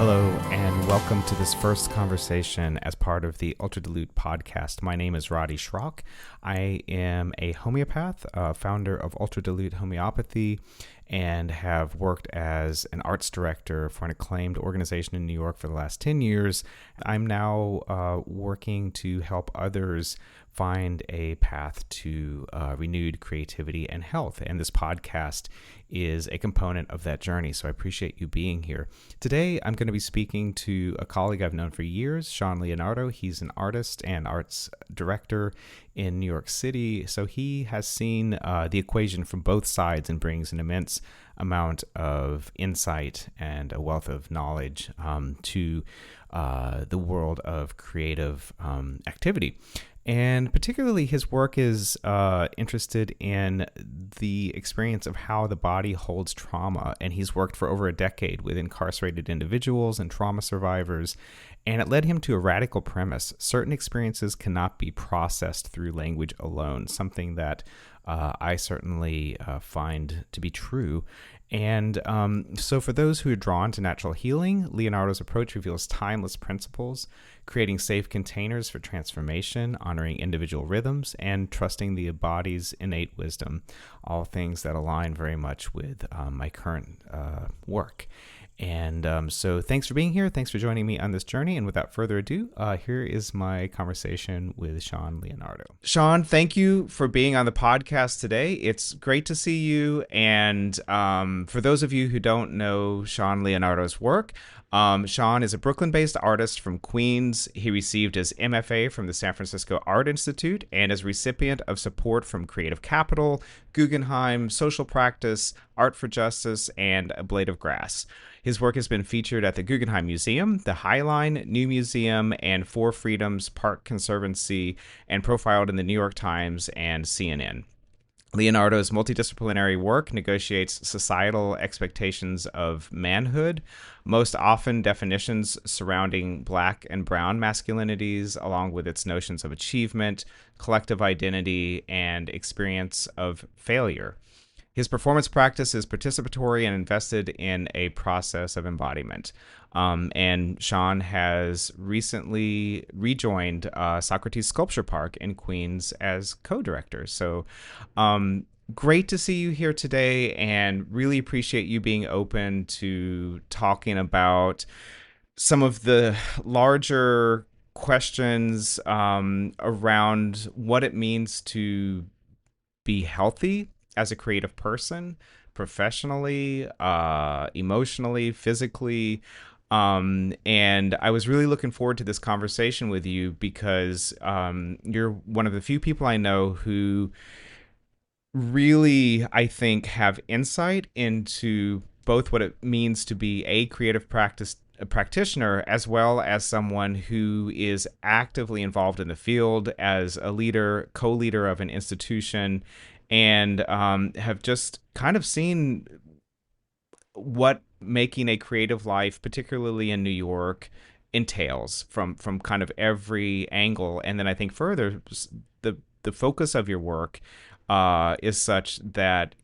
Hello, and welcome to this first conversation as part of the Ultradilute Podcast. My name is Roddy Schrock. I am a homeopath, founder of Ultradilute Homeopathy, and have worked as an arts director for an acclaimed organization in New York for the last 10 years. I'm now working to help others find a path to renewed creativity and health. And this podcast is a component of that journey. So I appreciate you being here. Today, I'm going to be speaking to a colleague I've known for years, Shaun Leonardo. He's an artist and arts director in New York City. So he has seen the equation from both sides and brings an immense amount of insight and a wealth of knowledge to the world of creative activity. And particularly his work is interested in the experience of how the body holds trauma. And he's worked for over a decade with incarcerated individuals and trauma survivors. And it led him to a radical premise. Certain experiences cannot be processed through language alone, something that I certainly find to be true. And so for those who are drawn to natural healing, Leonardo's approach reveals timeless principles, creating safe containers for transformation, honoring individual rhythms, and trusting the body's innate wisdom, all things that align very much with my current work. And so thanks for being here. Thanks for joining me on this journey. And without further ado, here is my conversation with Shaun Leonardo. Shaun, thank you for being on the podcast today. It's great to see you. And for those of you who don't know Shaun Leonardo's work, Shaun is a Brooklyn-based artist from Queens. He received his MFA from the San Francisco Art Institute and is recipient of support from Creative Capital, Guggenheim, Social Practice, Art for Justice, and A Blade of Grass. His work has been featured at the Guggenheim Museum, the Highline New Museum, and Four Freedoms Park Conservancy, and profiled in the New York Times and CNN. Leonardo's multidisciplinary work negotiates societal expectations of manhood, most often definitions surrounding Black and brown masculinities, along with its notions of achievement, collective identity, and experience of failure. His performance practice is participatory and invested in a process of embodiment. And Shaun has recently rejoined Socrates Sculpture Park in Queens as co-director. So great to see you here today, and really appreciate you being open to talking about some of the larger questions around what it means to be healthy as a creative person, professionally, emotionally, physically. And I was really looking forward to this conversation with you because you're one of the few people I know who really, I think, have insight into both what it means to be a creative practitioner, as well as someone who is actively involved in the field as a leader, co-leader of an institution, and have just kind of seen what making a creative life, particularly in New York, entails from kind of every angle. And then I think further, the focus of your work is such that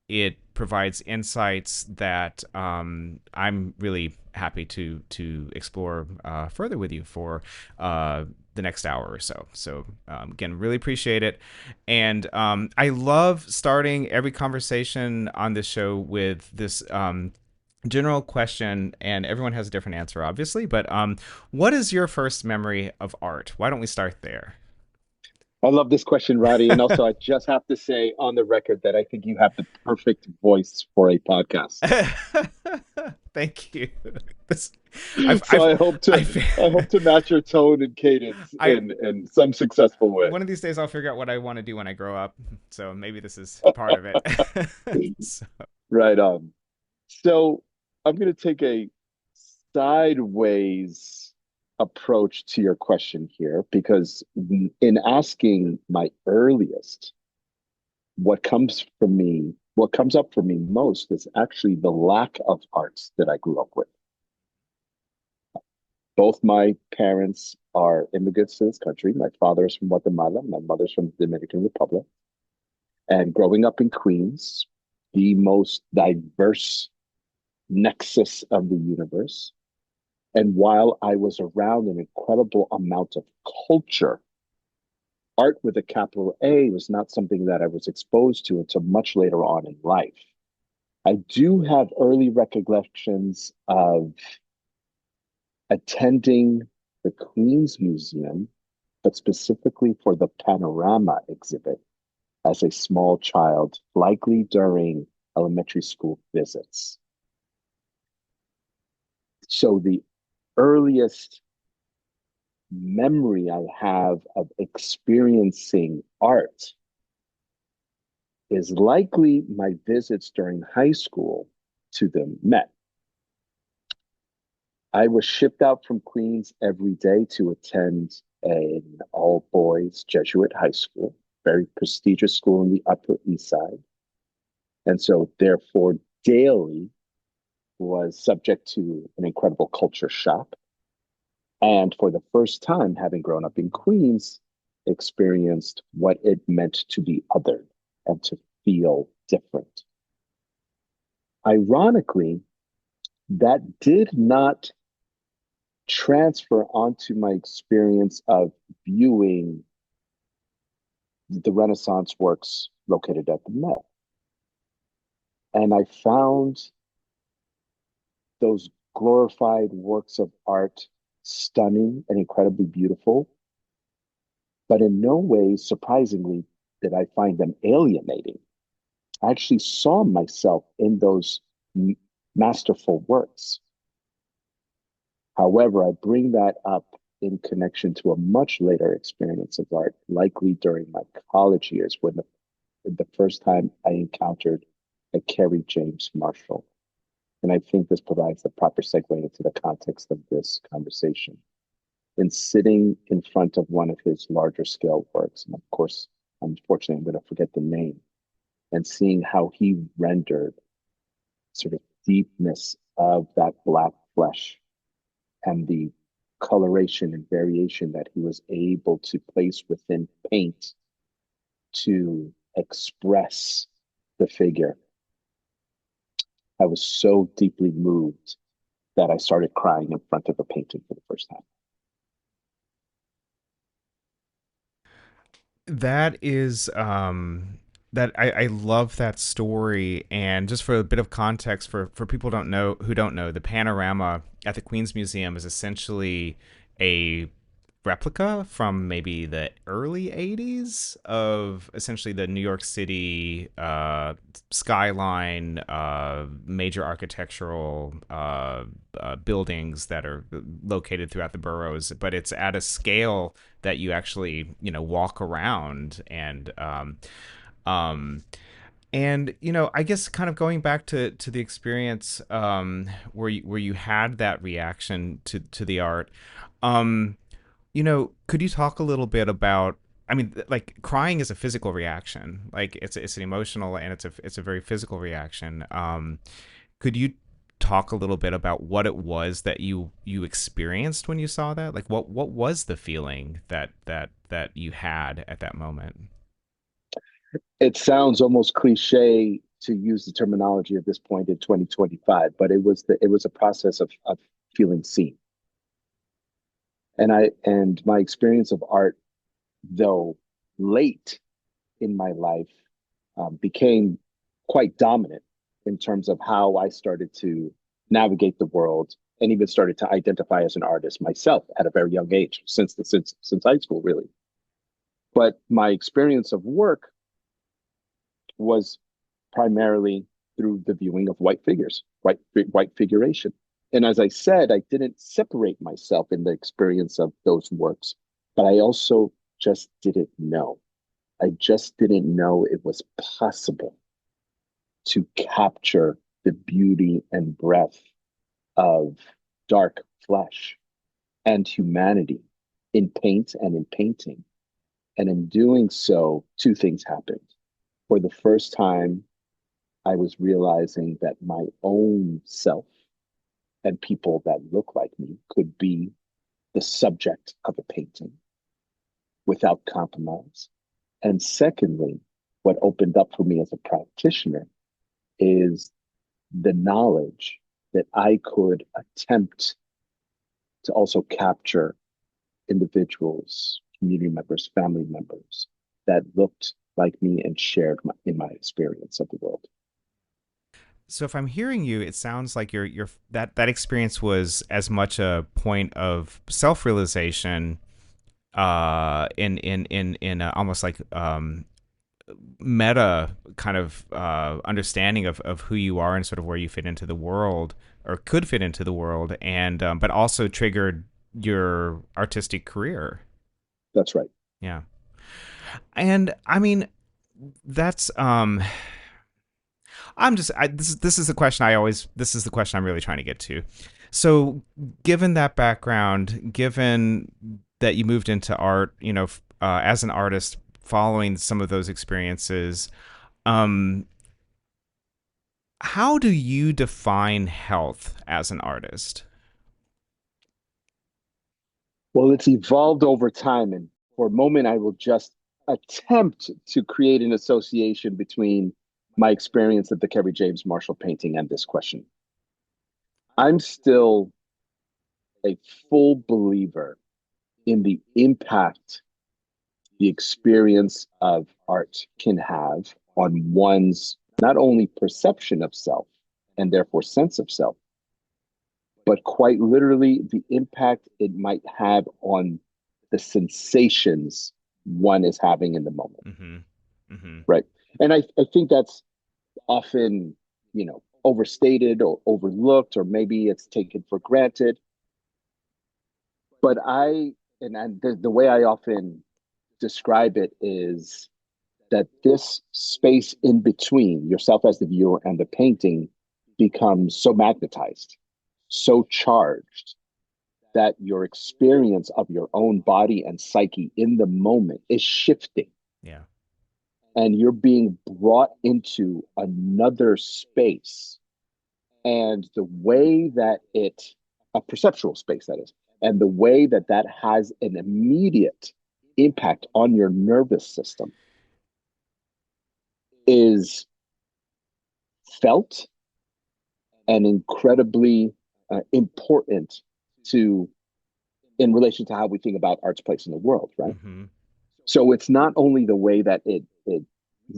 it provides insights that I'm really happy to explore further with you for the next hour or so. So again, really appreciate it. And I love starting every conversation on this show with this general question, and everyone has a different answer, obviously, but what is your first memory of art? Why don't we start there? I love this question, Roddy. And also, I just have to say on the record that I think you have the perfect voice for a podcast. Thank you. So I hope to match your tone and cadence in some successful way. One of these days, I'll figure out what I want to do when I grow up. So maybe this is part of it. So. Right on. So I'm going to take a sideways approach to your question here, because in asking my earliest, what comes up for me most is actually the lack of arts that I grew up with. Both my parents are immigrants to this country. My father is from Guatemala, my mother's from the Dominican Republic. And growing up in Queens, the most diverse nexus of the universe, And while I was around an incredible amount of culture, art with a capital A was not something that I was exposed to until much later on in life. I do have early recollections of attending the Queen's Museum, but specifically for the panorama exhibit as a small child, likely during elementary school visits. So the earliest memory I have of experiencing art is likely my visits during high school to the Met. I was shipped out from Queens every day to attend an all boys Jesuit high school, very prestigious school in the Upper East Side. And so, therefore, daily was subject to an incredible culture shock. And for the first time, having grown up in Queens, experienced what it meant to be othered and to feel different. Ironically, that did not transfer onto my experience of viewing the Renaissance works located at the Met. And I found those glorified works of art stunning and incredibly beautiful, but in no way, surprisingly, did I find them alienating. I actually saw myself in those masterful works. However, I bring that up in connection to a much later experience of art, likely during my college years, when the first time I encountered a Kerry James Marshall. And I think this provides the proper segue into the context of this conversation. In sitting in front of one of his larger scale works, and of course, unfortunately, I'm going to forget the name, and seeing how he rendered sort of deepness of that black flesh and the coloration and variation that he was able to place within paint to express the figure. I was so deeply moved that I started crying in front of a painting for the first time. That is that I love that story. And just for a bit of context for people who don't know, the panorama at the Queen's Museum is essentially a replica from maybe the early 80s of essentially the New York City skyline, major architectural buildings that are located throughout the boroughs, but it's at a scale that you actually, walk around. Um, and I guess kind of going back to the experience where you had that reaction to the art. Could you talk a little bit about? I mean, like crying is a physical reaction. Like it's an emotional and it's a very physical reaction. Could you talk a little bit about what it was that you experienced when you saw that? Like what was the feeling that you had at that moment? It sounds almost cliche to use the terminology at this point in 2025, but it was a process of feeling seen. And my experience of art, though late in my life, became quite dominant in terms of how I started to navigate the world and even started to identify as an artist myself at a very young age, since high school, really. But my experience of work was primarily through the viewing of white figures, white figuration. And as I said, I didn't separate myself in the experience of those works, but I also just didn't know. I just didn't know it was possible to capture the beauty and breadth of dark flesh and humanity in paint and in painting. And in doing so, two things happened. For the first time, I was realizing that my own self and people that look like me could be the subject of a painting without compromise. And secondly, what opened up for me as a practitioner is the knowledge that I could attempt to also capture individuals, community members, family members that looked like me and shared in my experience of the world. So if I'm hearing you, it sounds like your that experience was as much a point of self-realization in almost like meta kind of understanding of who you are and sort of where you fit into the world or could fit into the world, and but also triggered your artistic career. That's right. Yeah. And I mean, that's I'm just this is the question I always this is the question I'm really trying to get to. So, given that background, given that you moved into art, as an artist, following some of those experiences, um, how do you define health as an artist? Well, it's evolved over time. And for a moment, I will just attempt to create an association between my experience of the Kerry James Marshall painting and this question. I'm still a full believer in the impact the experience of art can have on one's not only perception of self and therefore sense of self, but quite literally the impact it might have on the sensations one is having in the moment. Mm-hmm. Mm-hmm. Right. And I think that's often, overstated or overlooked, or maybe it's taken for granted. But the way I often describe it is that this space in between yourself as the viewer and the painting becomes so magnetized, so charged, that your experience of your own body and psyche in the moment is shifting. Yeah. And you're being brought into another space. And the way that a perceptual space that is, and the way that that has an immediate impact on your nervous system is felt and incredibly important to in relation to how we think about art's place in the world, right? Mm-hmm. So it's not only the way that it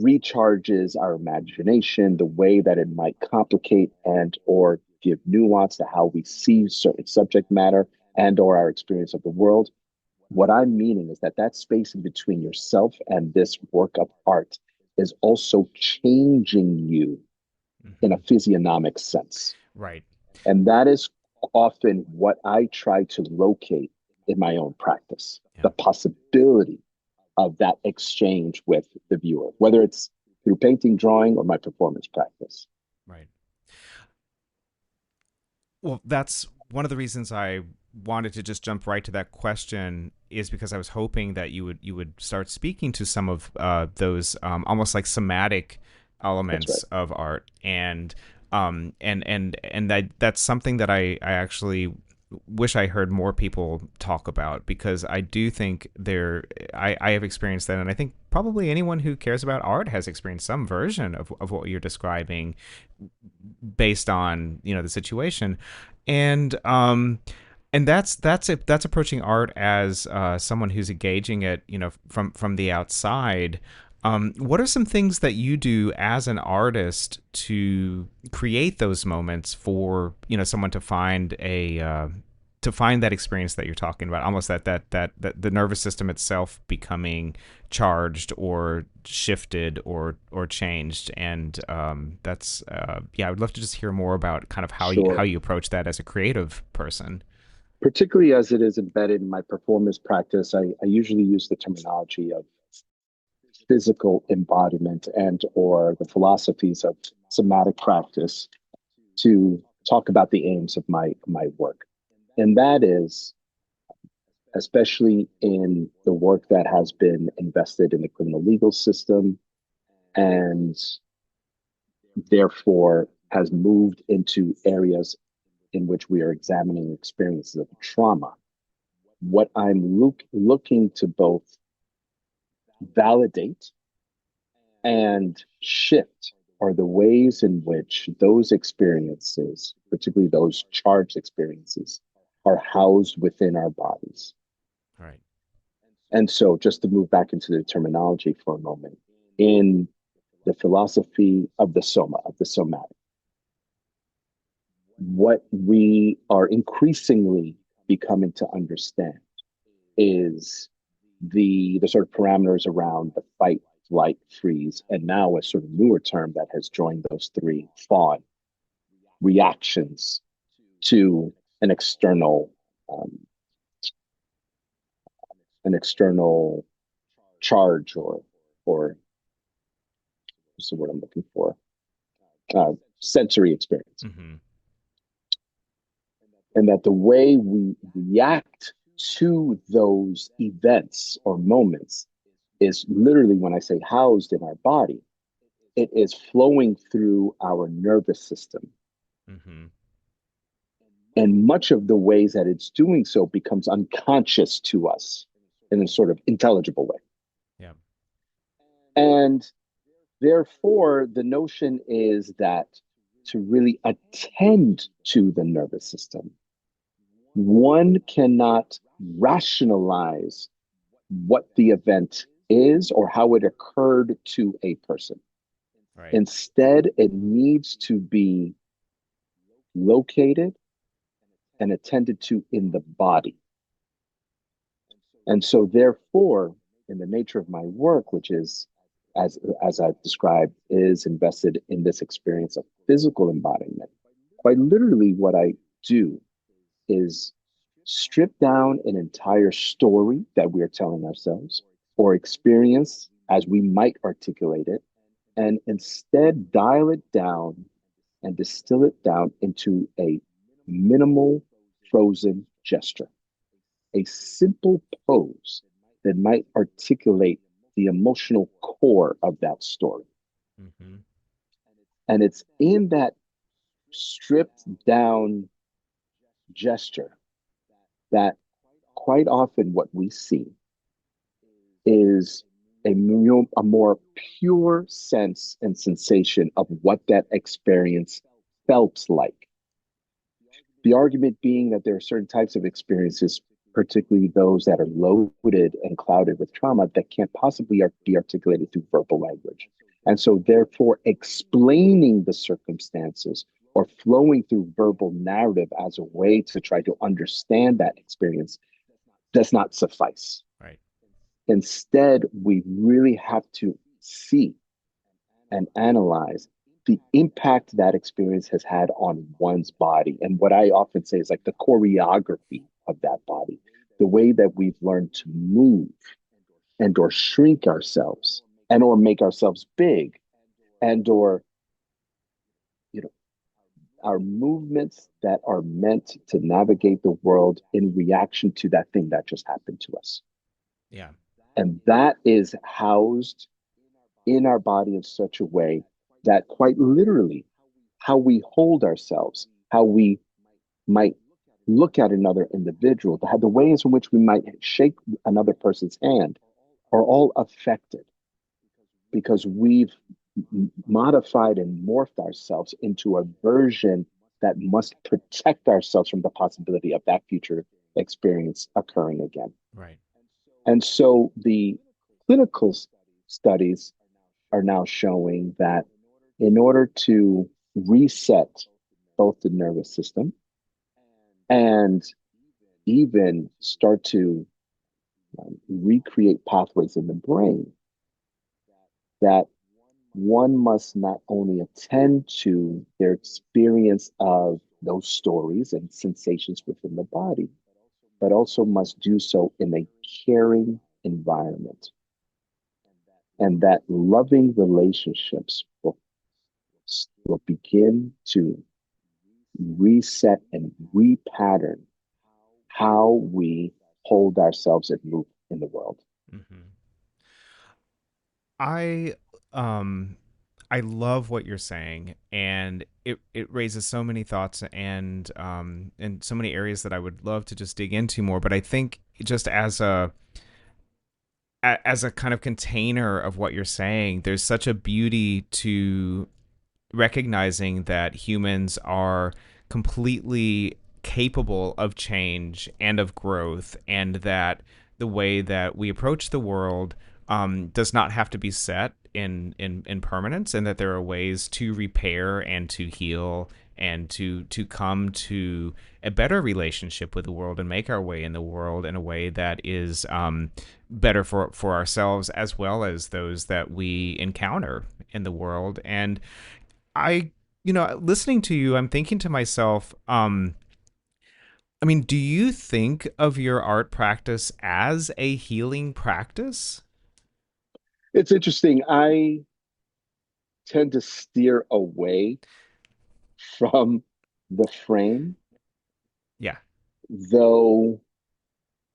recharges our imagination, the way that it might complicate and or give nuance to how we see certain subject matter and or our experience of the world. What I'm meaning is that that space in between yourself and this work of art is also changing you in Mm-hmm. a physiognomic sense. Right. And that is often what I try to locate in my own practice, Yeah. the possibility of that exchange with the viewer, whether it's through painting, drawing, or my performance practice. Right. Well, that's one of the reasons I wanted to just jump right to that question is because I was hoping that you would start speaking to some of those almost like somatic That's elements right. of art, and that's something that I actually wish I heard more people talk about, because I do think I have experienced that, and I think probably anyone who cares about art has experienced some version of what you're describing based on the situation, and that's approaching art as someone who's engaging it from the outside. What are some things that you do as an artist to create those moments for someone to find that experience that you're talking about, almost that the nervous system itself becoming charged or shifted or changed, and that's yeah, I would love to just hear more about kind of how Sure. you approach that as a creative person. Particularly as it is embedded in my performance practice, I usually use the terminology of physical embodiment and or the philosophies of somatic practice to talk about the aims of my work. And that is, especially in the work that has been invested in the criminal legal system and therefore has moved into areas in which we are examining experiences of trauma. What I'm looking to both validate and shift are the ways in which those experiences, particularly those charged experiences, are housed within our bodies. Right. And so, just to move back into the terminology for a moment, in the philosophy of the soma, of the somatic, what we are increasingly becoming to understand is the sort of parameters around the fight, flight, freeze, and now a sort of newer term that has joined those three, fawn, reactions to an external um, an external charge or what's the word I'm looking for? Sensory experience. Mm-hmm. And that the way we react to those events or moments is literally, when I say housed in our body, it is flowing through our nervous system. Mm-hmm. And much of the ways that it's doing so becomes unconscious to us in a sort of intelligible way. Yeah. And therefore, the notion is that to really attend to the nervous system, one cannot rationalize what the event is or how it occurred to a person. Right. Instead, it needs to be located and attended to in the body. And so, therefore, in the nature of my work, which is, as I've described, is invested in this experience of physical embodiment, quite literally, what I do is strip down an entire story that we are telling ourselves or experience as we might articulate it, and instead dial it down and distill it down into a minimal frozen gesture, a simple pose that might articulate the emotional core of that story. Mm-hmm. And it's in that stripped down gesture that quite often what we see is a more pure sense and sensation of what that experience felt like. The argument being that there are certain types of experiences, particularly those that are loaded and clouded with trauma, that can't possibly be articulated through verbal language. And so, therefore, explaining the circumstances or flowing through verbal narrative as a way to try to understand that experience does not suffice. Right. Instead, we really have to see and analyze the impact that experience has had on one's body. And what I often say is like the choreography of that body, the way that we've learned to move and or shrink ourselves and or make ourselves big and or, you know, our movements that are meant to navigate the world in reaction to that thing that just happened to us. Yeah. And that is housed in our body in such a way that quite literally how we hold ourselves, how we might look at another individual, the ways in which we might shake another person's hand are all affected because we've modified and morphed ourselves into a version that must protect ourselves from the possibility of that future experience occurring again. Right. And so the clinical studies are now showing that in order to reset both the nervous system and even start to recreate pathways in the brain, that one must not only attend to their experience of those stories and sensations within the body, but also must do so in a caring environment. And that loving relationships will begin to reset and repattern how we hold ourselves and move in the world. Mm-hmm. I um I love what you're saying, and it raises so many thoughts and so many areas that I would love to just dig into more. But I think just as a kind of container of what you're saying, there's such a beauty to recognizing that humans are completely capable of change and of growth, and that the way that we approach the world does not have to be set in permanence, and that there are ways to repair and to heal and to come to a better relationship with the world and make our way in the world in a way that is better for ourselves as well as those that we encounter in the world. And I, listening to you, I'm thinking to myself, I mean, do you think of your art practice as a healing practice? It's interesting. I tend to steer away from the frame, Yeah. though,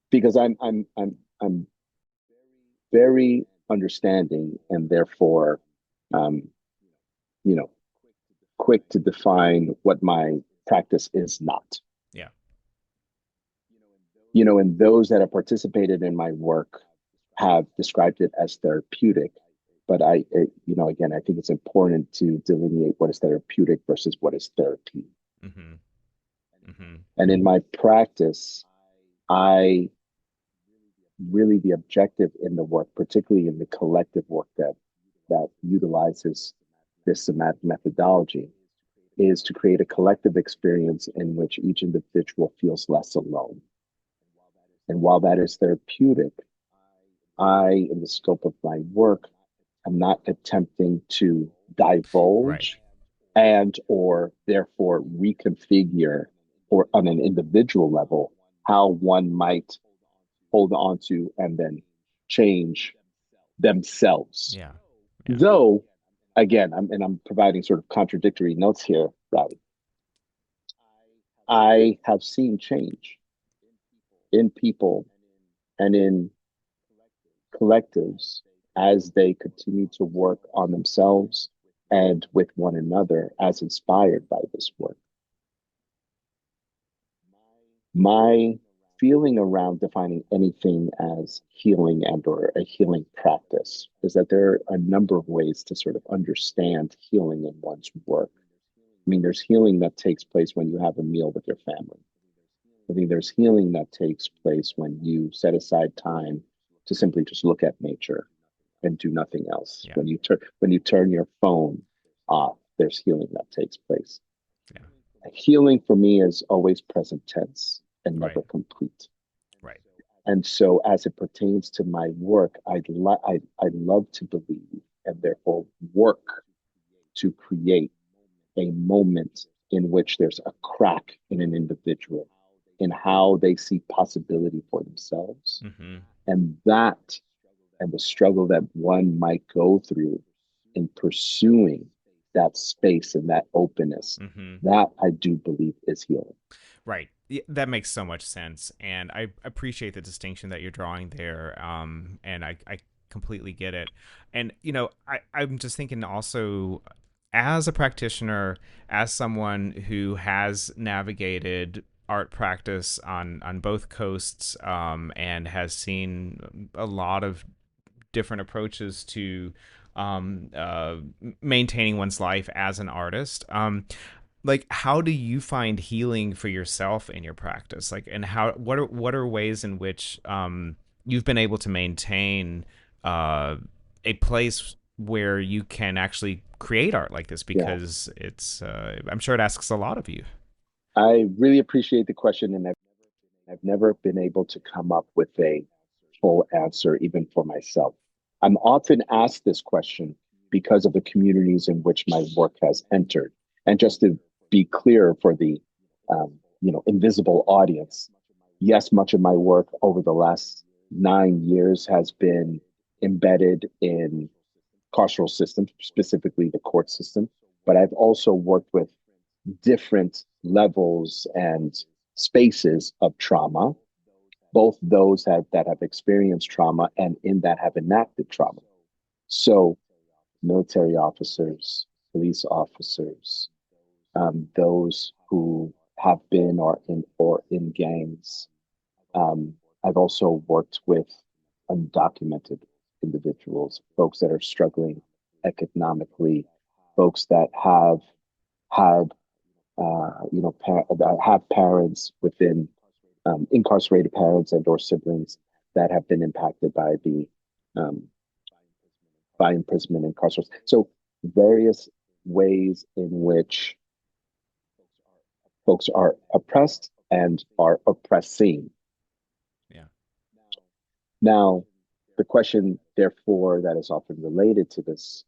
because I'm very understanding and therefore, um, you know, quick to define what my practice is not. Yeah. And those that have participated in my work have described it as therapeutic. But again, I think it's important to delineate what is therapeutic versus what is therapy. Mm-hmm. Mm-hmm. And in my practice, I really the objective in the work, particularly in the collective work that utilizes this somatic methodology, is to create a collective experience in which each individual feels less alone. And while that is therapeutic, in the scope of my work, I'm not attempting to Right. divulge and or therefore reconfigure or on an individual level how one might hold on to and then change themselves. Yeah. Yeah. Though, again, I'm providing sort of contradictory notes here, Robbie. I have seen change in people and in collectives as they continue to work on themselves and with one another as inspired by this work. My feeling around defining anything as healing and or a healing practice is that there are a number of ways to sort of understand healing in one's work. I mean, there's healing that takes place when you have a meal with your family. I mean, there's healing that takes place when you set aside time to simply just look at nature and do nothing else. Yeah. When you turn your phone off, there's healing that takes place. Yeah. Healing for me is always present tense and Right. never complete. Right. And so, as it pertains to my work, I love to believe and therefore work to create a moment in which there's a crack in an individual in how they see possibility for themselves. Mm-hmm. And that and the struggle that one might go through in pursuing that space and that openness, Mm-hmm. that I do believe is healing. Right. Yeah, that makes so much sense. And I appreciate the distinction that you're drawing there. And I completely get it. And, I'm just thinking also, as a practitioner, as someone who has navigated art practice on both coasts, and has seen a lot of different approaches to maintaining one's life as an artist. Like, how do you find healing for yourself in your practice? Like, and what are ways in which you've been able to maintain a place where you can actually create art like this? Yeah, Because I'm sure it asks a lot of you. I really appreciate the question, and I've never been able to come up with a full answer, even for myself. I'm often asked this question because of the communities in which my work has entered. And just to be clear for the invisible audience, yes, much of my work over the last 9 years has been embedded in carceral systems, specifically the court system. But I've also worked with different levels and spaces of trauma, both those that have experienced trauma and in that have enacted trauma. So, military officers, police officers, those who have been or in gangs. I've also worked with undocumented individuals, folks that are struggling economically, folks that have had that have parents within incarcerated parents and or siblings that have been impacted um, by imprisonment and incarceration. So various ways in which folks are oppressed and are oppressing. Yeah. Now, the question, therefore, that is often related to this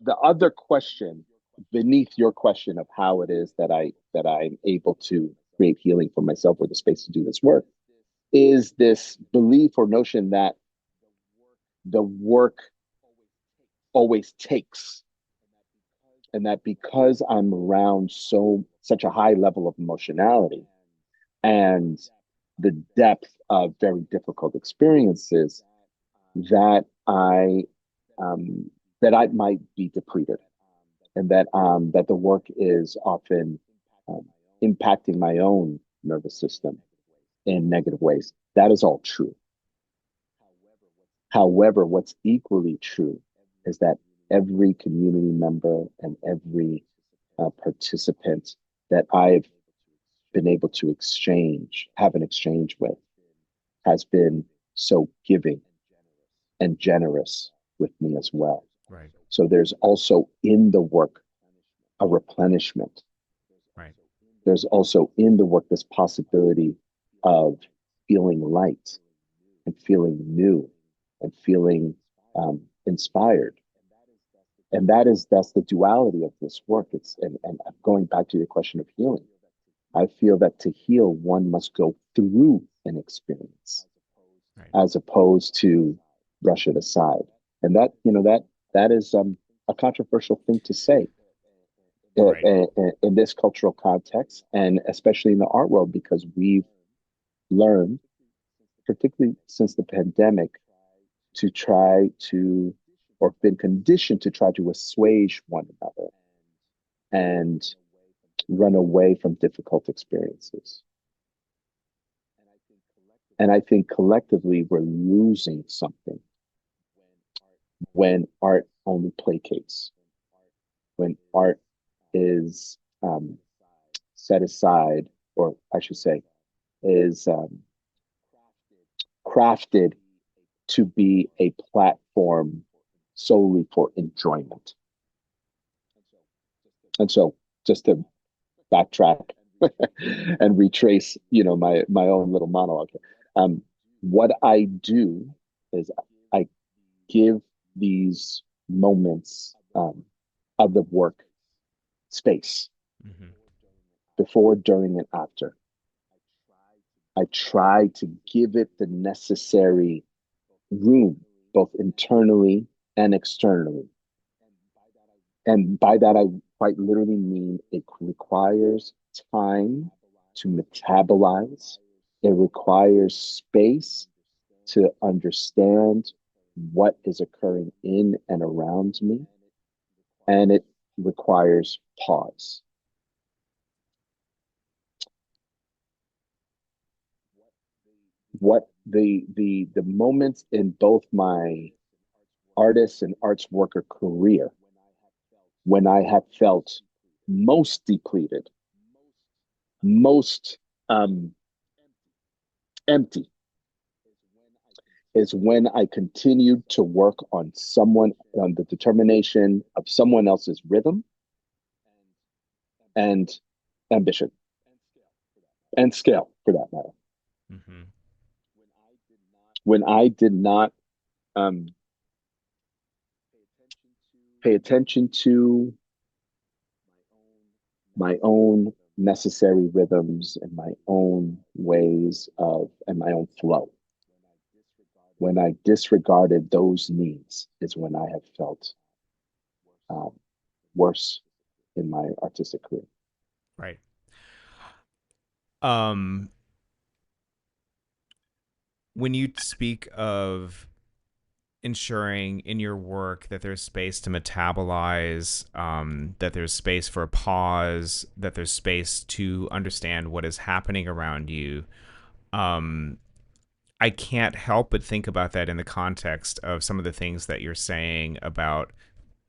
the other question beneath your question of how it is that I'm able to create healing for myself or the space to do this work is this belief or notion that the work always takes, and that because I'm around such a high level of emotionality and the depth of very difficult experiences, that I um, that I might be depleted, and that the work is often um, impacting my own nervous system in negative ways. That is all true. However, what's equally true is that every community member and every participant that I've been able to have an exchange with, has been so giving and generous with me as well. Right. So there's also in the work a replenishment. Right. There's also in the work this possibility of feeling light and feeling new and feeling inspired. And that's the duality of this work. And going back to the question of healing, I feel that to heal, one must go through an experience Right. as opposed to brush it aside. And that is a controversial thing to say Right. in this cultural context, and especially in the art world, because we've learned, particularly since the pandemic, to try to, or been conditioned to try to assuage one another and run away from difficult experiences. And I think collectively we're losing something when art only placates, when art is set aside, or I should say, is crafted to be a platform solely for enjoyment. And so, just to backtrack and retrace, my own little monologue. What I do is I give these moments of the work space Mm-hmm. before, during, and after. I try to give it the necessary room, both internally and externally. And by that, I quite literally mean it requires time to metabolize, it requires space to understand what is occurring in and around me, and it requires pause. What the moments in both my artist and arts worker career when I have felt most depleted, most empty, is when I continued to work on the determination of someone else's rhythm and ambition and scale, for that matter. Mm-hmm. When I did not um, pay attention to my own necessary rhythms and my own ways of, and my own flow. When I disregarded those needs is when I have felt um, worse in my artistic career. Right. Um, when you speak of ensuring in your work that there's space to metabolize, that there's space for a pause, that there's space to understand what is happening around you, um, I can't help but think about that in the context of some of the things that you're saying about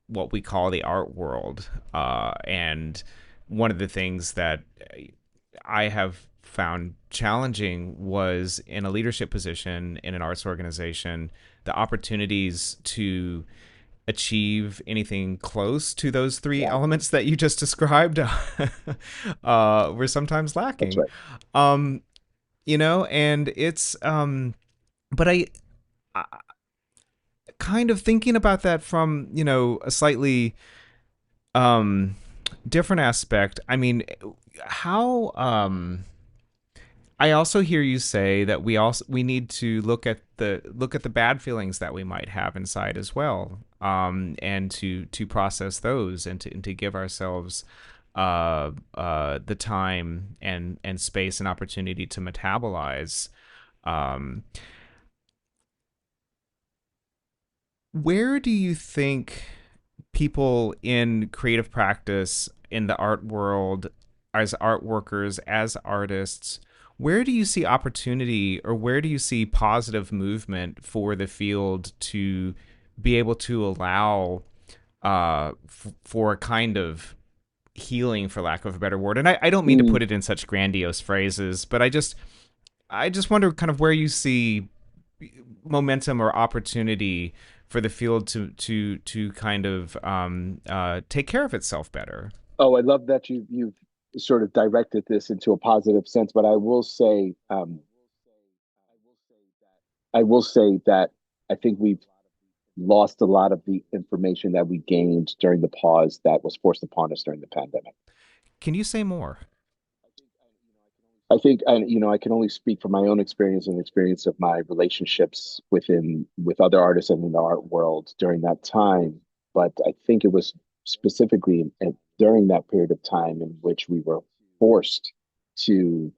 what we call the art world. And one of the things that I have found challenging was in a leadership position in an arts organization, the opportunities to achieve anything close to those three Yeah, elements that you just described were sometimes that's lacking. right. Um, and it's, but I kind of thinking about that from, a slightly um, different aspect. I mean, how, I also hear you say that we need to look at the bad feelings that we might have inside as well, and to process those and to give ourselves the time and space and opportunity to metabolize. Um, where do you think people in creative practice in the art world, as art workers, as artists, where do you see opportunity or where do you see positive movement for the field to be able to allow for a kind of healing, for lack of a better word? And I don't mean to Mm. put it in such grandiose phrases, but I just wonder kind of where you see momentum or opportunity for the field to kind of take care of itself better. Oh, I love that you've sort of directed this into a positive sense, but I will say that I think we've lost a lot of the information that we gained during the pause that was forced upon us during the pandemic. Can you say more? I think, and I can only speak from my own experience and the experience of my relationships with other artists and in the art world during that time. But I think it was specifically during that period of time in which we were forced to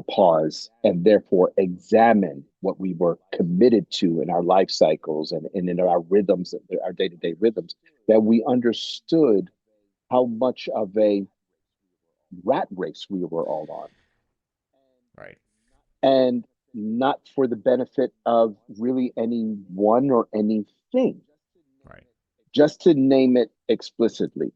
pause and therefore examine what we were committed to in our life cycles and in our rhythms, our day-to-day rhythms, that we understood how much of a rat race we were all on. Right. And not for the benefit of really anyone or anything. Right. Just to name it explicitly,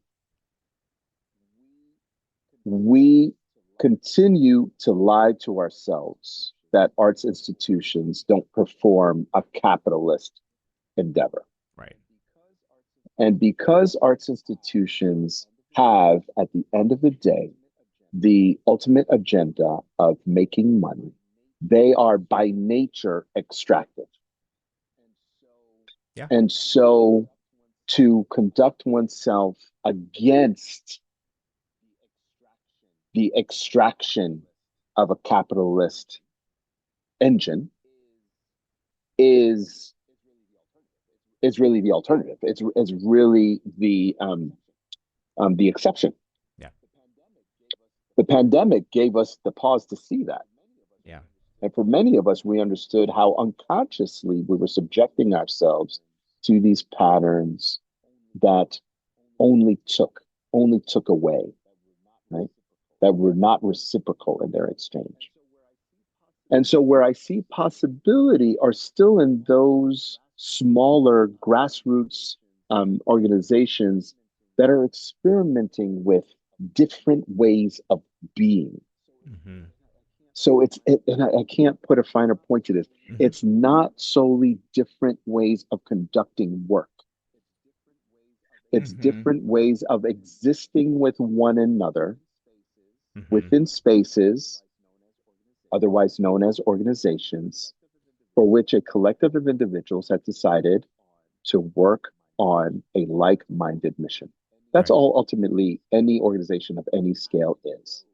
we continue to lie to ourselves that arts institutions don't perform a capitalist endeavor. Right. And because arts institutions have, at the end of the day, the ultimate agenda of making money, they are by nature extractive. Yeah. And so to conduct oneself against the extraction of a capitalist engine is is really the alternative. It's really the exception. Yeah. The pandemic gave us the pause to see that. Yeah. And for many of us, we understood how unconsciously we were subjecting ourselves to these patterns that only took, only took away, right? That were not reciprocal in their exchange. And so where I see possibility are still in those smaller grassroots organizations that are experimenting with different ways of being. Mm-hmm. So and I can't put a finer point to this. Mm-hmm. It's not solely different ways of conducting work. It's Mm-hmm. different ways of existing with one another Mm-hmm. within spaces, otherwise known as organizations, for which a collective of individuals have decided to work on a like minded mission. That's Right. all ultimately any organization of any scale is.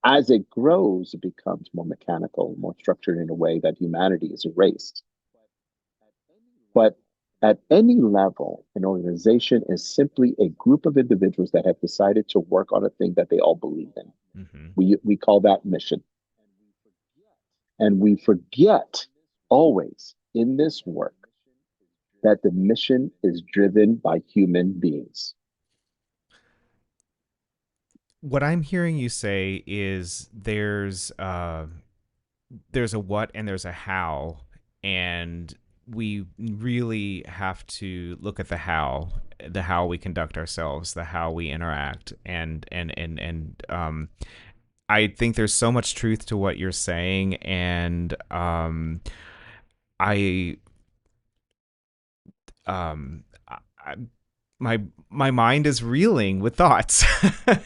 As it grows, it becomes more mechanical, more structured in a way that humanity is erased. But at any level, an organization is simply a group of individuals that have decided to work on a thing that they all believe in. Mm-hmm. We call that mission. And we forget always in this work that the mission is driven by human beings. What I'm hearing you say is there's there's a what and there's a how, and we really have to look at the how we conduct ourselves, the how we interact, and I think there's so much truth to what you're saying, and I um I, my my mind is reeling with thoughts,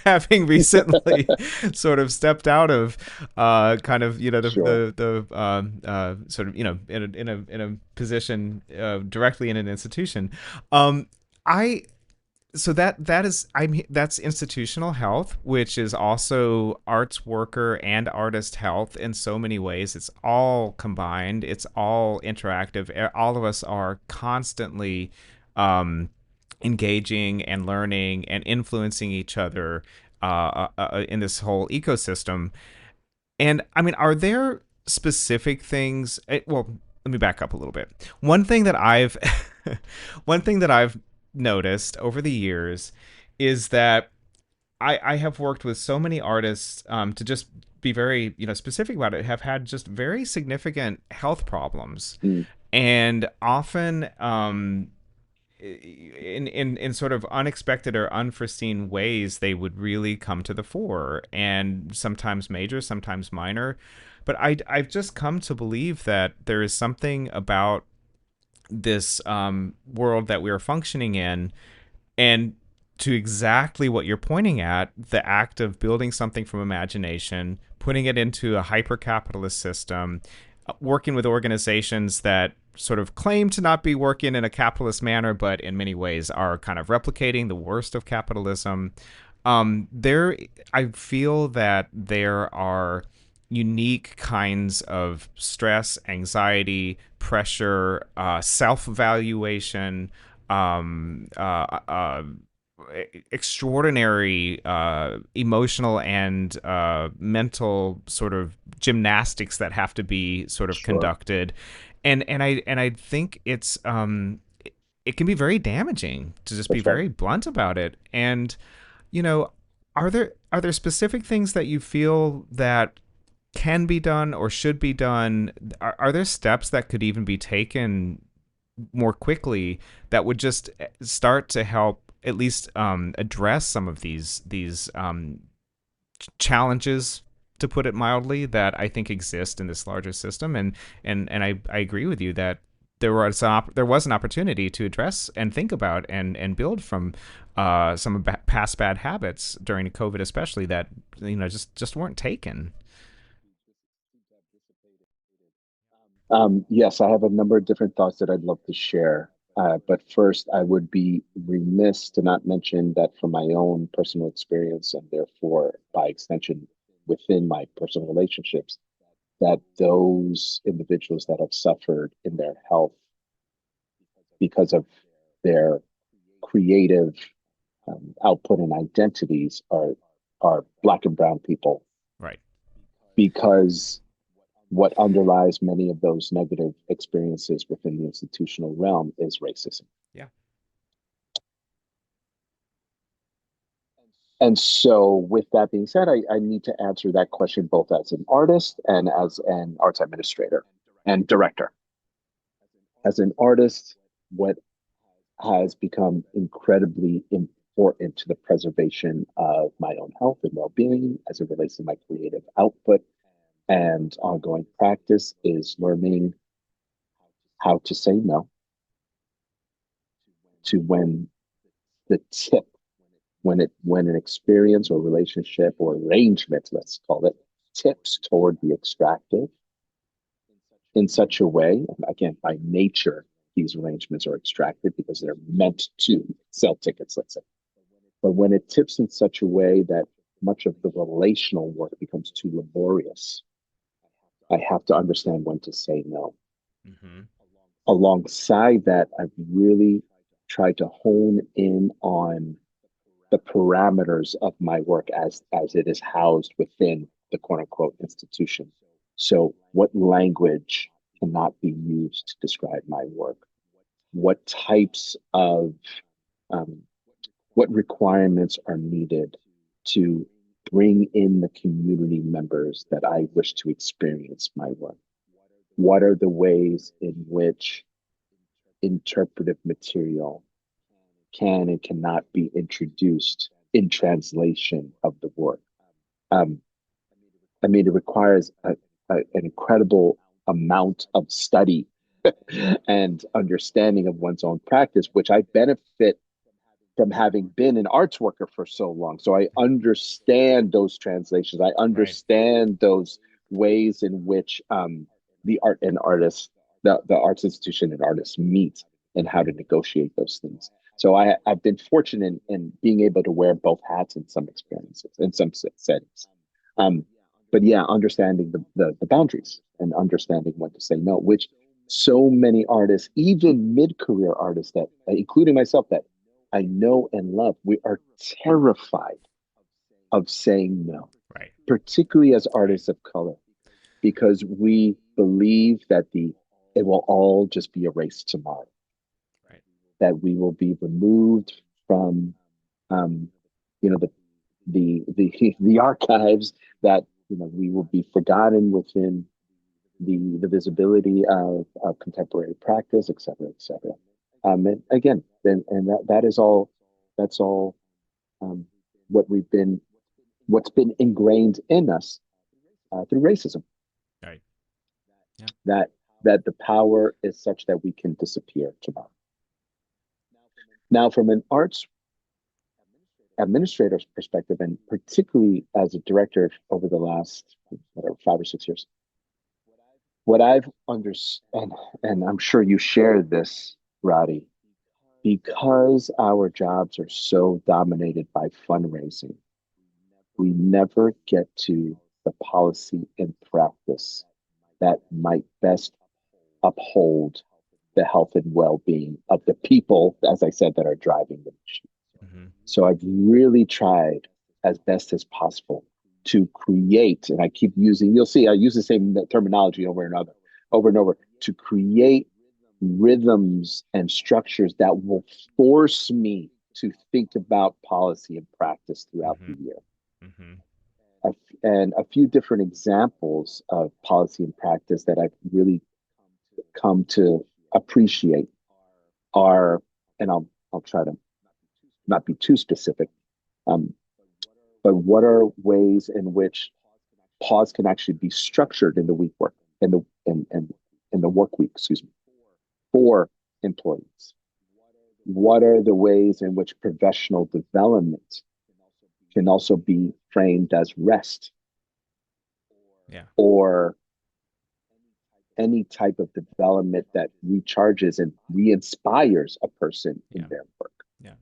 having recently sort of stepped out of kind of Sure. sort of in a position directly in an institution. Um, I so that is that's institutional health, which is also arts worker and artist health in so many ways. It's all combined, it's all interactive. All of us are constantly um, engaging and learning and influencing each other in this whole ecosystem. And I mean, are there specific things? Well, let me back up a little bit. One thing that I've one thing that I've noticed over the years is that I have worked with so many artists, to just be very specific about it, have had just very significant health problems, Mm, and often in sort of unexpected or unforeseen ways, they would really come to the fore, and sometimes major, sometimes minor. But I've just come to believe that there is something about this world that we are functioning in, and to exactly what you're pointing at, the act of building something from imagination, putting it into a hyper capitalist system, working with organizations that sort of claim to not be working in a capitalist manner, but in many ways are kind of replicating the worst of capitalism. There, I feel that there are unique kinds of stress, anxiety, pressure, self-evaluation, um, uh, uh, extraordinary emotional and mental sort of gymnastics that have to be sort of sure. conducted, and I think it can be very damaging, to just be That's right. very blunt about it. And you know, are there specific things that you feel that can be done or should be done? Are there steps that could even be taken more quickly that would just start to help at least address some of these challenges, to put it mildly, that I think exist in this larger system? And I agree with you that there was an opportunity to address and think about and build from some of past bad habits during COVID, especially, that just weren't taken. Yes, I have a number of different thoughts that I'd love to share. But first, I would be remiss to not mention that from my own personal experience, and therefore by extension within my personal relationships, that those individuals that have suffered in their health because of their creative output and identities are Black and Brown people, Right. because what underlies many of those negative experiences within the institutional realm is racism. Yeah. And so, with that being said, I need to answer that question both as an artist and as an arts administrator and director. As an artist, what has become incredibly important to the preservation of my own health and well being as it relates to my creative output and ongoing practice is learning how to say no to when the tip when an experience or relationship or arrangement, let's call it, tips toward the extractive in such a way, and again, by nature, these arrangements are extractive because they're meant to sell tickets, let's say. But when it tips in such a way that much of the relational work becomes too laborious, I have to understand when to say no. Mm-hmm. Alongside that, I've really tried to hone in on the parameters of my work as it is housed within the quote unquote institution. So, what language cannot be used to describe my work? What types of um, what requirements are needed to bring in the community members that I wish to experience my work? What are the ways in which interpretive material can and cannot be introduced in translation of the work? Um, it requires an incredible amount of study and understanding of one's own practice, which I benefit from having been an arts worker for so long. So I understand those translations. I Right. understand those ways in which the art and artists, the arts institution and artists meet and how to negotiate those things. So I've been fortunate in being able to wear both hats in some experiences, in some settings. Um, but yeah, understanding the boundaries and understanding when to say no, which so many artists, even mid-career artists that, including myself, that I know and love, we are terrified of saying no, Right. particularly as Right. artists of color, because we believe that it will all just be erased tomorrow, Right. that we will be removed from um, you know, the archives, that we will be forgotten within the visibility of contemporary practice, et cetera, et cetera. And again, and that is all. That's all um, what what's been ingrained in us through racism. Right. Yeah. That the power is such that we can disappear tomorrow. Now, from an arts administrator's perspective, and particularly as a director over the last whatever 5 or 6 years, what I've understood, and I'm sure you share this, Roddy, because our jobs are so dominated by fundraising, we never get to the policy and practice that might best uphold the health and well-being of the people, as I said, that are driving the machine. Mm-hmm. So I've really tried as best as possible to create, and I keep using, you'll see, I use the same terminology over and over, to create rhythms and structures that will force me to think about policy and practice throughout Mm-hmm. the year. Mm-hmm. And a few different examples of policy and practice that I've really come to appreciate are, and I'll try to not be too specific, um, but what are ways in which pause can actually be structured in the week work in the work week, excuse me, for employees? What are the ways in which professional development can also be framed as rest, Yeah. or any type of development that recharges and re-inspires a person in Yeah. their work? Yeah.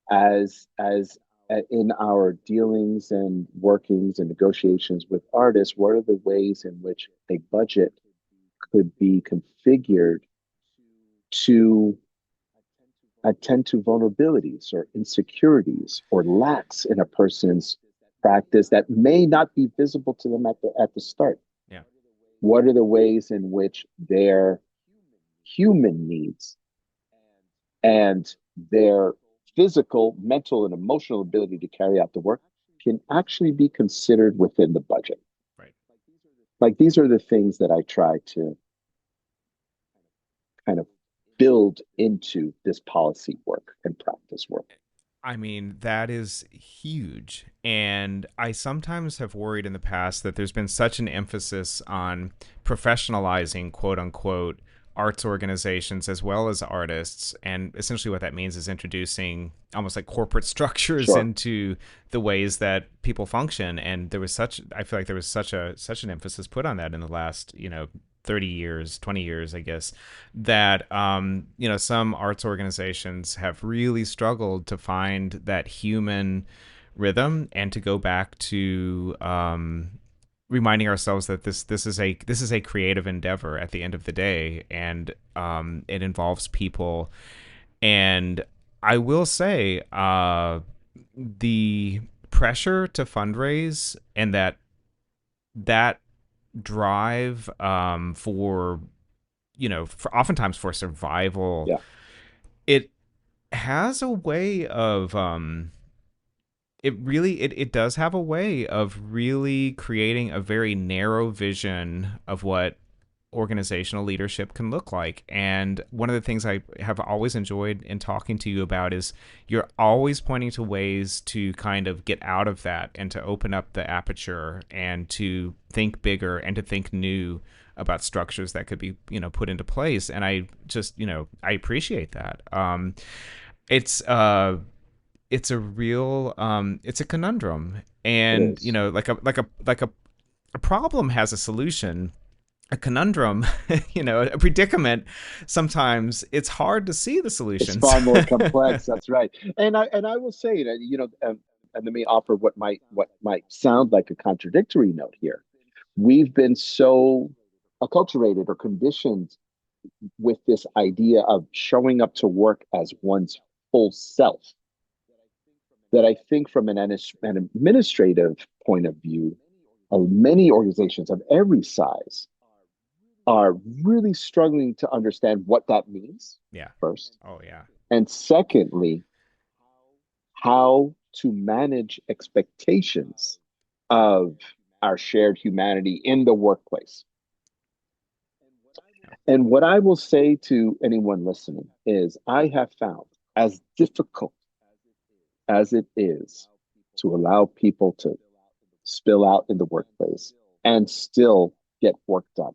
As in our dealings and workings and negotiations with artists, what are the ways in which a budget could be configured to attend to vulnerabilities or insecurities or lacks in a person's practice that may not be visible to them at the start? Yeah. What are the ways in which their human needs and their physical, mental, and emotional ability to carry out the work can actually be considered within the budget? Right. Like, these are the things that I try to kind of build into this policy work and practice work. I mean, that is huge. And I sometimes have worried in the past that there's been such an emphasis on professionalizing, quote unquote, arts organizations as well as artists. And essentially, what that means is introducing almost like corporate structures Sure. into the ways that people function. And I feel like there was such an emphasis put on that in the last, 30 years, 20 years, I guess, that some arts organizations have really struggled to find that human rhythm and to go back to reminding ourselves that this is a creative endeavor at the end of the day, and it involves people. And I will say, the pressure to fundraise and that drive for oftentimes for survival, Yeah. it has a way of it does have a way of really creating a very narrow vision of what organizational leadership can look like. And one of the things I have always enjoyed in talking to you about is you're always pointing to ways to kind of get out of that and to open up the aperture and to think bigger and to think new about structures that could be, put into place. And I just, I appreciate that. It's it's a real it's a conundrum, It and is. a problem has a solution. A conundrum, a predicament, sometimes it's hard to see the It's solutions. far more complex. That's right. And I will say that, and let me offer what might sound like a contradictory note here. We've been so acculturated or conditioned with this idea of showing up to work as one's full self that I think from an administrative point of view, many organizations of every size are really struggling to understand what that means, Yeah. first. Oh yeah. And secondly, how to manage expectations of our shared humanity in the workplace. And what I will say to anyone listening is I have found, as difficult as it is to allow people to spill out in the workplace and still get work done,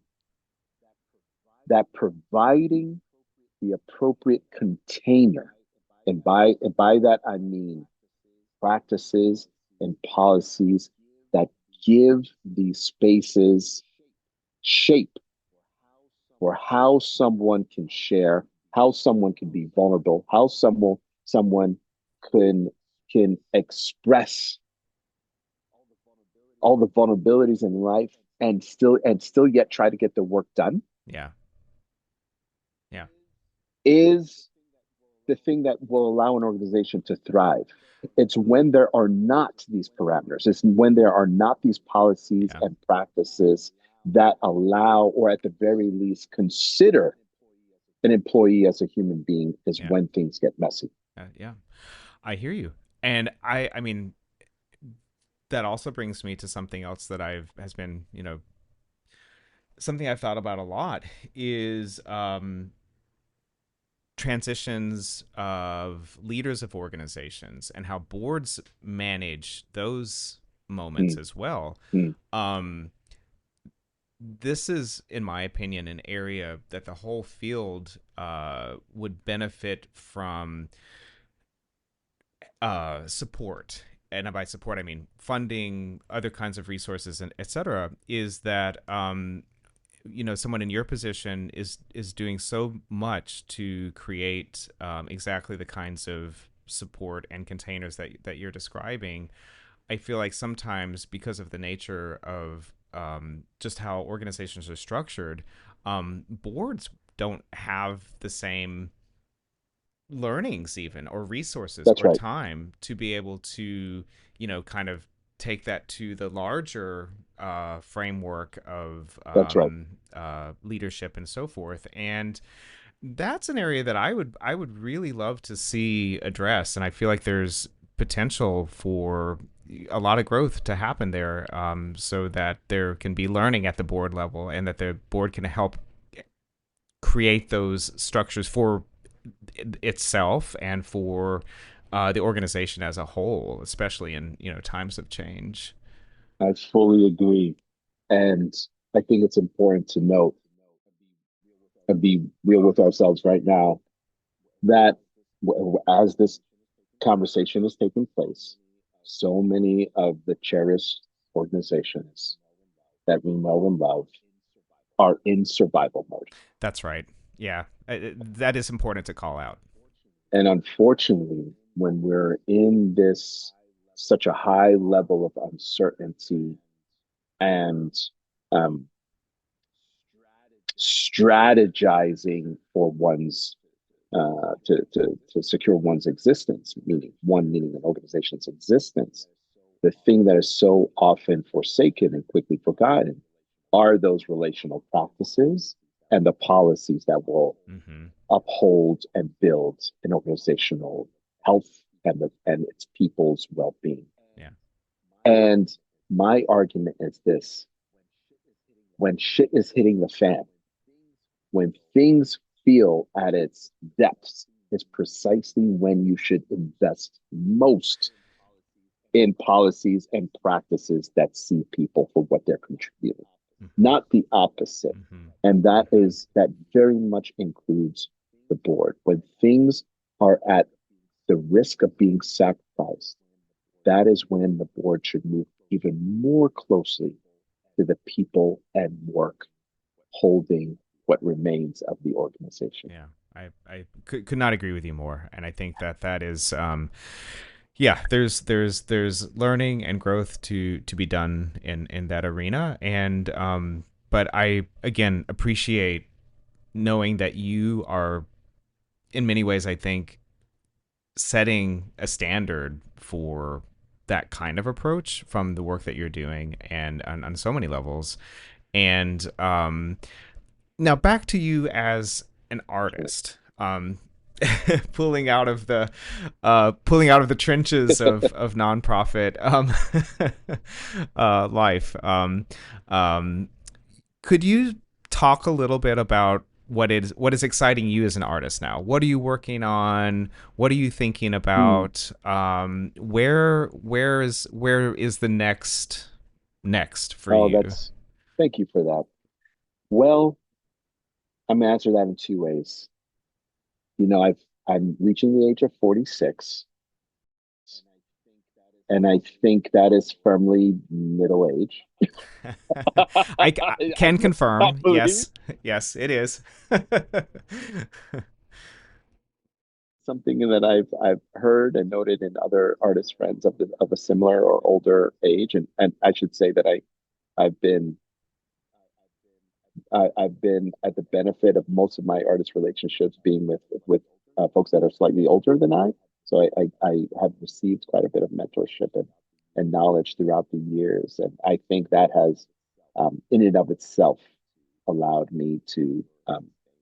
that providing the appropriate container, and by that I mean practices and policies that give these spaces shape for how someone can share, how someone can be vulnerable, how someone can can express all the vulnerabilities in life and still yet try to get the work done Yeah. Yeah. is the thing that will allow an organization to thrive. It's when there are not these parameters, it's when there are not these policies Yeah. and practices that allow, or at the very least, consider an employee as a human being, is Yeah. when things get messy. Yeah. I hear you. And I mean, that also brings me to something else that I've has been, something I've thought about a lot is transitions of leaders of organizations and how boards manage those moments Mm, as well. mm, Um, this is, in my opinion, an area that the whole field would benefit from support. And by support, I mean funding, other kinds of resources, and et cetera. Is that someone in your position is doing so much to create exactly the kinds of support and containers that you're describing. I feel like sometimes, because of the nature of just how organizations are structured, boards don't have the same learnings even or resources that's or right. time to be able to kind of take that to the larger framework of That's right. leadership and so forth. And that's an area that I would really love to see addressed, and I feel like there's potential for a lot of growth to happen there, so that there can be learning at the board level and that the board can help create those structures for itself and for the organization as a whole, especially in times of change. I fully agree. And I think it's important to note and be real with ourselves right now that as this conversation is taking place, so many of the cherished organizations that we know and love are in survival mode. That's right. Yeah, that is important to call out. And unfortunately, when we're in this such a high level of uncertainty and um, strategizing for one's to secure one's existence, meaning an organization's existence, the thing that is so often forsaken and quickly forgotten are those relational practices and the policies that will Hmm. uphold and build an organizational health and its people's well-being. And my argument is this: when shit is hitting the fan, when things feel at its depths, is precisely when you should invest most in policies and practices that see people for what they're contributing, Mm-hmm. not the opposite. Mm-hmm. And Mm-hmm. that very much includes the board. When things are at the risk of being sacrificed, that is when the board should move even more closely to the people and work holding what remains of the organization. Yeah, I could not agree with you more, and I think that that is yeah, there's learning and growth to be done in that arena, and but I again appreciate knowing that you are in many ways, I think, setting a standard for that kind of approach from the work that you're doing, and on so many levels. And now back to you as an Sure. artist, pulling out of the trenches of nonprofit life. Um, could you talk a little bit about what is exciting you as an artist now? What are you working on? What are you thinking Hmm. about? Where is the next for Oh, you? thank you for that. Well, I'm gonna answer that in two ways. I'm reaching the age of 46, and I think that is firmly middle age. I can I confirm. believe Yes, yes, it is. something that I've heard and noted in other artist friends of a similar or older age, and I should say that I've been I've been at the benefit of most of my artist relationships being with folks that are slightly older than I. So I have received quite a bit of mentorship and knowledge throughout the years, and I think that has, in and of itself, allowed me to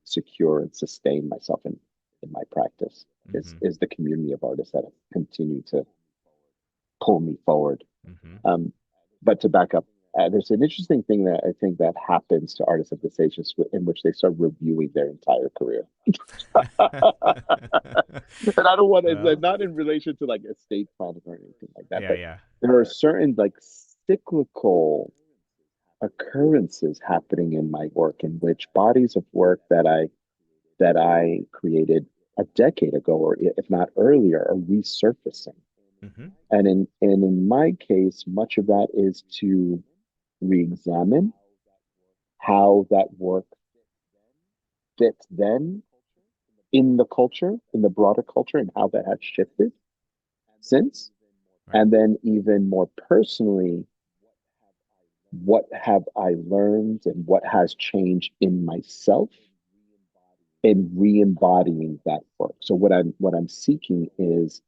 secure and sustain myself in my practice. Hmm. Is the community of artists that have continued to pull me forward. Hmm. Um, but to back up, there's an interesting thing that I think that happens to artists at this age, in which they start reviewing their entire career. And I don't want to, Well, not in relation to like estate planning or anything like that, yeah, but yeah. there are certain like cyclical occurrences happening in my work in which bodies of work that I created a decade ago, or if not earlier, are resurfacing. Hmm. And in my case, much of that is to re-examine how that work fits then in the culture, in the broader culture, and how that has shifted since. Right. And then even more personally, what have I learned and what has changed in myself in re-embodying that work. So what I'm seeking is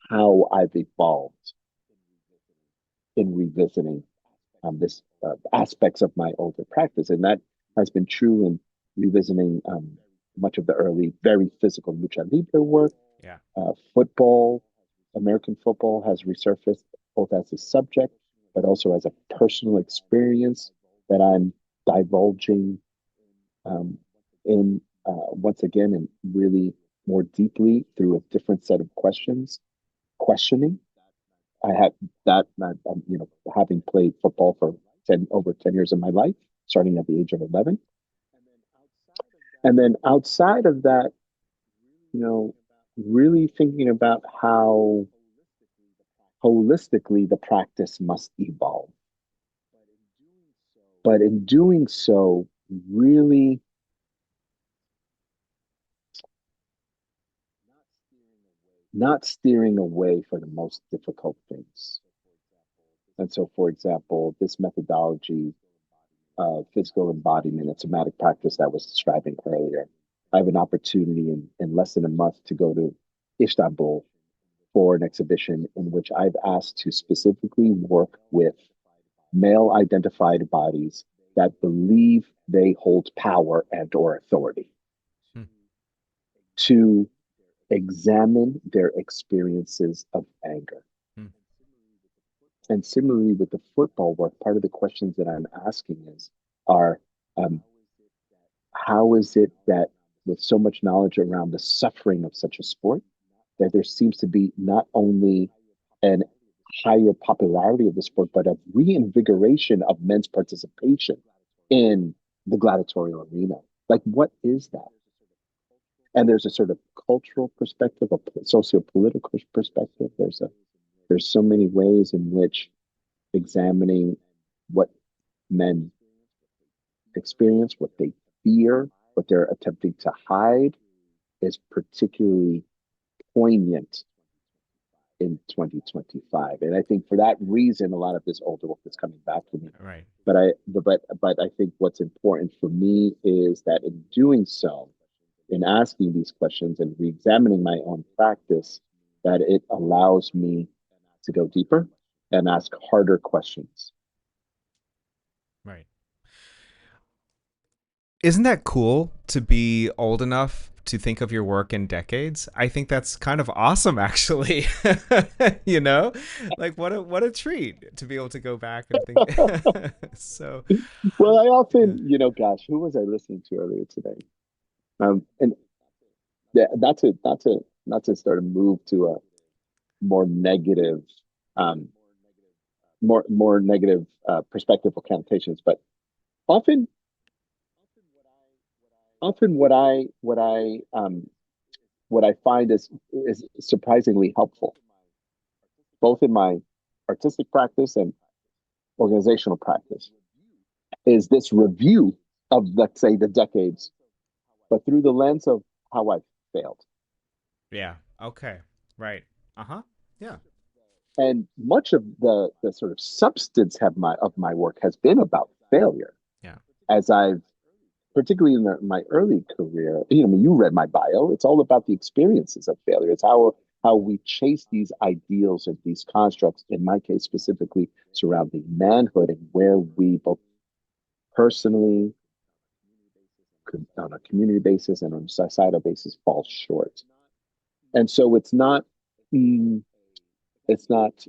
how I've evolved in revisiting this aspects of my older practice, and that has been true in revisiting much of the early, very physical lucha libre work. Yeah. Football, American football, has resurfaced both as a subject, but also as a personal experience that I'm divulging um, in once again and really more deeply through a different set of questioning. I had that, having played football for over 10 years of my life, starting at the age of 11. And then outside of that, you know, really thinking about how holistically the practice must evolve. But in doing so, really not steering away for the most difficult things. And so, for example, this methodology of physical embodiment and somatic practice that I was describing earlier, I have an opportunity in less than a month to go to Istanbul for an exhibition in which I've asked to specifically work with male identified bodies that believe they hold power and or authority Hmm. to examine their experiences of anger. Hmm. And similarly with the football work, part of the questions that I'm asking are um, how is it that with so much knowledge around the suffering of such a sport, that there seems to be not only an higher popularity of the sport, but a reinvigoration of men's participation in the gladiatorial arena. Like, what is that? And there's a sort of cultural perspective, a socio-political perspective. There's so many ways in which examining what men experience, what they fear, what they're attempting to hide is particularly poignant in 2025. And I think for that reason, a lot of this older work is coming back to me. Right. But I think what's important for me is that in doing so, in asking these questions and re-examining my own practice, that it allows me to go deeper and ask harder questions. Right. Isn't that cool to be old enough to think of your work in decades? I think that's kind of awesome, actually. You know, like what a treat to be able to go back and think. So, Well, I yeah. often, gosh, who was I listening to earlier today? And not to start a move to a more negative, um, more negative perspective or connotations, but often, often what I find is surprisingly helpful, both in my artistic practice and organizational practice, is this review of, let's say, the decades, but through the lens of how I failed. Yeah. Okay. Right. Uh-huh. Yeah. And much of the sort of substance of my work has been about failure. Yeah. As I've particularly in my early career, I mean, you read my bio. It's all about the experiences of failure. It's how we chase these ideals and these constructs. In my case, specifically surrounding manhood, and where we both personally, on a community basis and on a societal basis, fall short. And so mm, it's not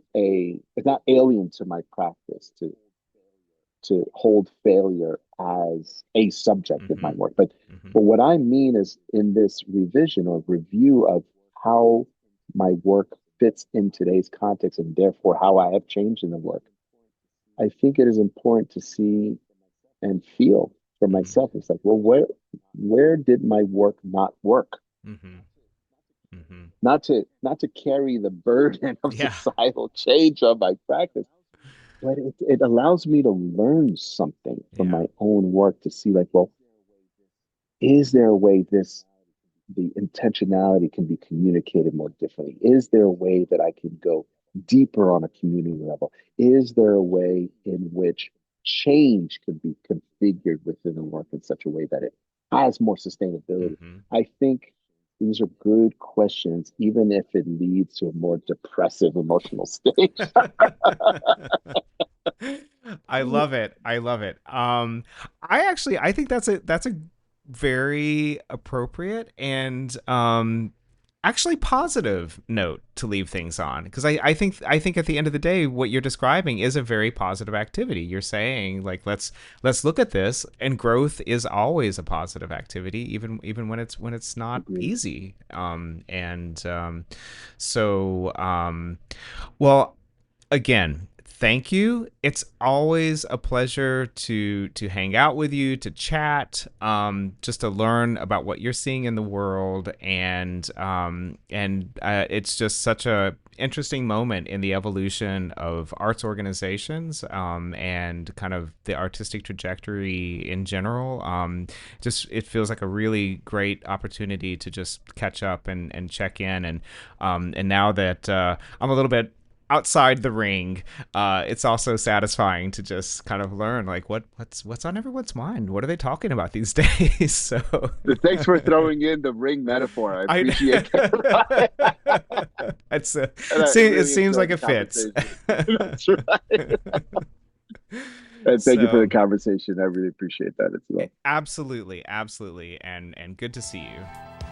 alien to my practice to hold failure as a subject in Mm-hmm. my work. But Mm-hmm. what I mean is in this revision or review of how my work fits in today's context and therefore how I have changed in the work, I think it is important to see and feel for Mm-hmm. myself. It's like, well, where did my work not work? Mm-hmm. Mm-hmm. Not to carry the burden of Yeah. societal change on my practice, but it allows me to learn something from Yeah. my own work to see like, well, is there a way the intentionality can be communicated more differently? Is there a way that I can go deeper on a community level? Is there a way in which change can be configured within the work in such a way that it has more sustainability? Mm-hmm. I think these are good questions, even if it leads to a more depressive emotional state. I love it. I love it. I think that's a very appropriate and actually positive note to leave things on, because I think at the end of the day what you're describing is a very positive activity. You're saying like let's look at this, and growth is always a positive activity, even when it's not Agreed. easy. And so well, again, thank you. It's always a pleasure to hang out with you, to chat, just to learn about what you're seeing in the world, and it's just such a interesting moment in the evolution of arts organizations, and kind of the artistic trajectory in general. Just it feels like a really great opportunity to just catch up and check in, and now that I'm a little bit outside the ring, it's also satisfying to just kind of learn like what's on everyone's mind. What are they talking about these days? So Thanks for throwing in the ring metaphor. I I appreciate that. it's And I it really seems enjoyed like the it fits. conversation. That's right. And thank you for the So conversation. I really appreciate that as well. absolutely, absolutely, and good to see you.